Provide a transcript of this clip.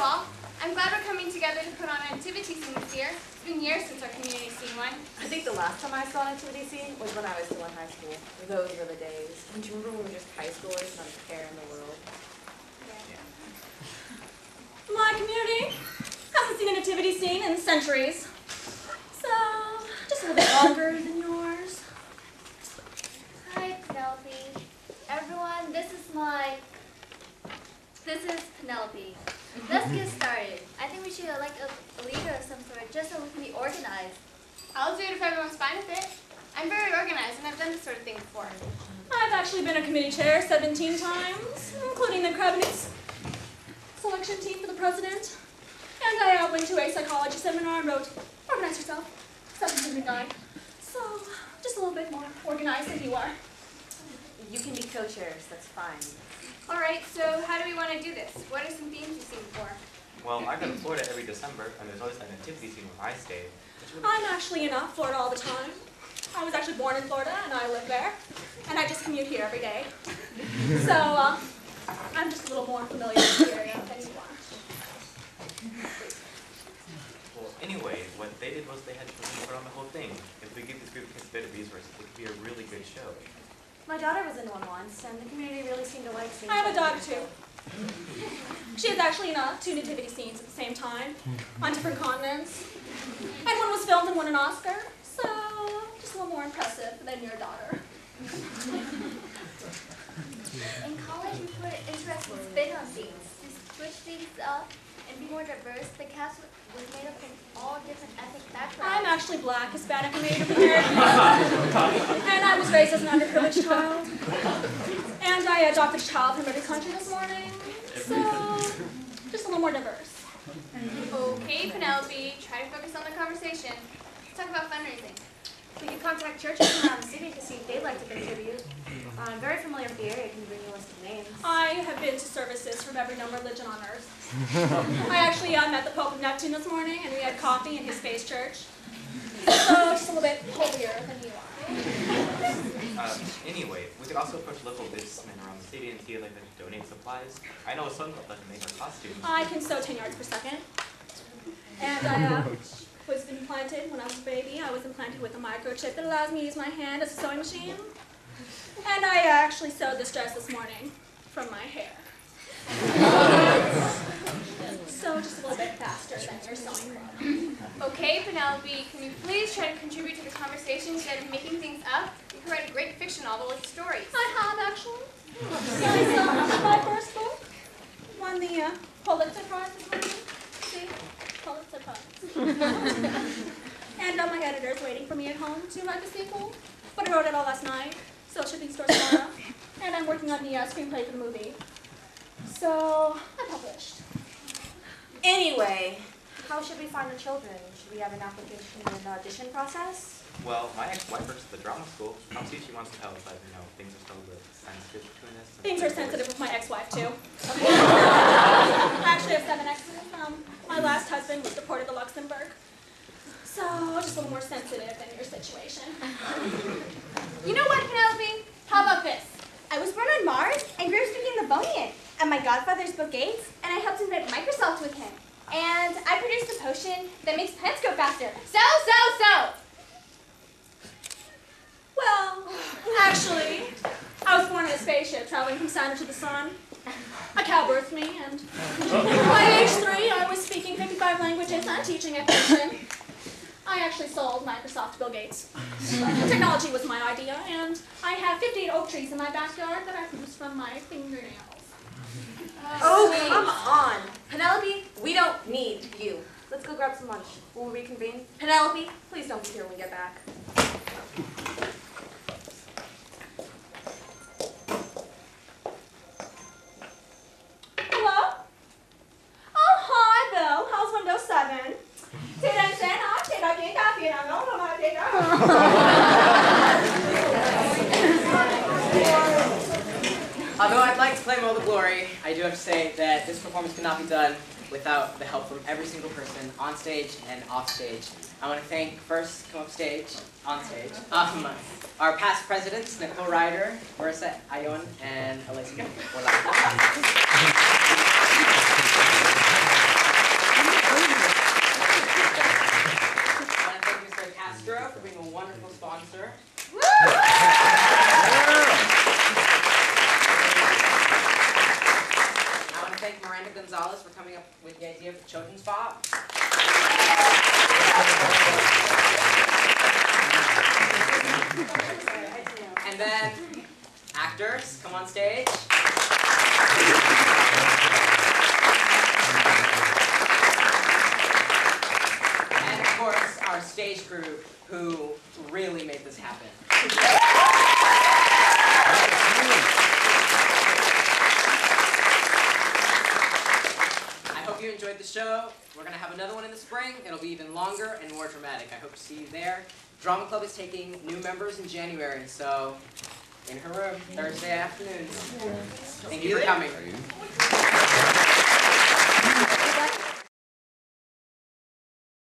all. I'm glad we're coming together to put on a nativity scene this year. It's been years since our community seen one. I think the last time I saw a nativity scene was when I was still in high school. Those were the days. Don't you remember when we were just high schoolers, not a care in the world? Yeah. My community hasn't seen a nativity scene in centuries. So, just a little bit longer than yours. Hi, Penelope. Everyone, this is Penelope. Let's get started. I think we should elect a leader of some sort, just so we can be organized. I'll do it if everyone's fine with it. I'm very organized, and I've done this sort of thing before. I've actually been a committee chair 17 times, including the cabinet's selection team for the president. And I went to a psychology seminar and wrote, Organize Yourself, 7th guide. So, just a little bit more organized than you are. You can be co-chairs, that's fine. All right, so how do we want to do this? What are some themes you've seen before? Well, I go to Florida every December, and there's always that nativity scene where I stay. I'm actually in Florida all the time. I was actually born in Florida, and I live there. And I just commute here every day. So, I'm just a little more familiar with the area than you are. Well, anyway, what they did was they had to put on the whole thing. If we give this group kids a bit of resources, it could be a really good show. My daughter was in one once, and the community really seemed to like seeing I have a daughter, too. She was actually in 2 nativity scenes at the same time, on different continents. And one was filmed and won an Oscar, so just a little more impressive than your daughter. In college, we put an interesting spin on things. To switch things up and be more diverse, the cast was made up from all different ethnic backgrounds. I'm actually Black, Hispanic, and Native American. And I was raised as an underprivileged child. And I adopted a child from every country this morning. So, just a little more diverse. Okay, Penelope, try to focus on the conversation. Let's talk about fundraising. We could contact churches around the city to see if they'd like to contribute. I'm very familiar with the area. I can bring you a list of names. I have been to services from every known religion on earth. I actually met the Pope of Neptune this morning, and we had coffee in his space church. So, just a little bit holier than you are. Anyway, we could also approach local businessmen around the city and see if they could donate supplies. I know a son that can make our costumes. I can sew 10 yards per second. And I was implanted when I was a baby. I was implanted with a microchip that allows me to use my hand as a sewing machine. And I actually sewed this dress this morning from my hair. So just a little bit faster than your sewing club. Okay, Penelope, can you please try to contribute to the conversation instead of making things up? You can write a great fiction novel with stories. I have, actually. So my first book won the Pulitzer Prize this morning. See? Pulitzer Prize. And my editor's waiting for me at home to write the sequel. But I wrote it all last night, so it should be in stores tomorrow. And I'm working on the screenplay for the movie. So, I published. Anyway, how should we find the children? Should we have an application and audition process? Well, my ex-wife works at the drama school. I'll see if she wants to help, but things are still a bit sensitive between us. Things are sensitive with my ex-wife, too. I actually have 7 exes. My last husband was deported to Luxembourg. So, just a little more sensitive than your situation. You know what, Penelope? How about this? I was born on Mars and grew up speaking Livonian. And my godfather's Bill Gates, and I helped invent Microsoft with him. And I produced a potion that makes plants grow faster. So. Well, actually, I was born in a spaceship traveling from Saturn to the sun. A cow birthed me, and by age 3, I was speaking 55 languages and teaching at Pepin. I actually sold Microsoft to Bill Gates. Technology was my idea, and I have 58 oak trees in my backyard that I produced from my fingernails. Oh, come on. Penelope, we don't need you. Let's go grab some lunch. We'll reconvene. Penelope, please don't be here when we get back. Hello? Oh, hi, Bill. How's Windows 7? Although I'd like to claim all the glory, I do have to say that this performance could not be done without the help from every single person on stage and off stage. I want to thank, first, come up stage, on stage, our past presidents, Nicole Ryder, Marissa Ayon, and Alyssa. thank Miranda Gonzalez for coming up with the idea of the children's spot. And then, actors, come on stage. And of course, our stage group, who really made this happen. I hope you enjoyed the show. We're going to have another one in the spring. It'll be even longer and more dramatic. I hope to see you there. Drama Club is taking new members in January, so in her room, Thursday afternoons. Thank you for coming.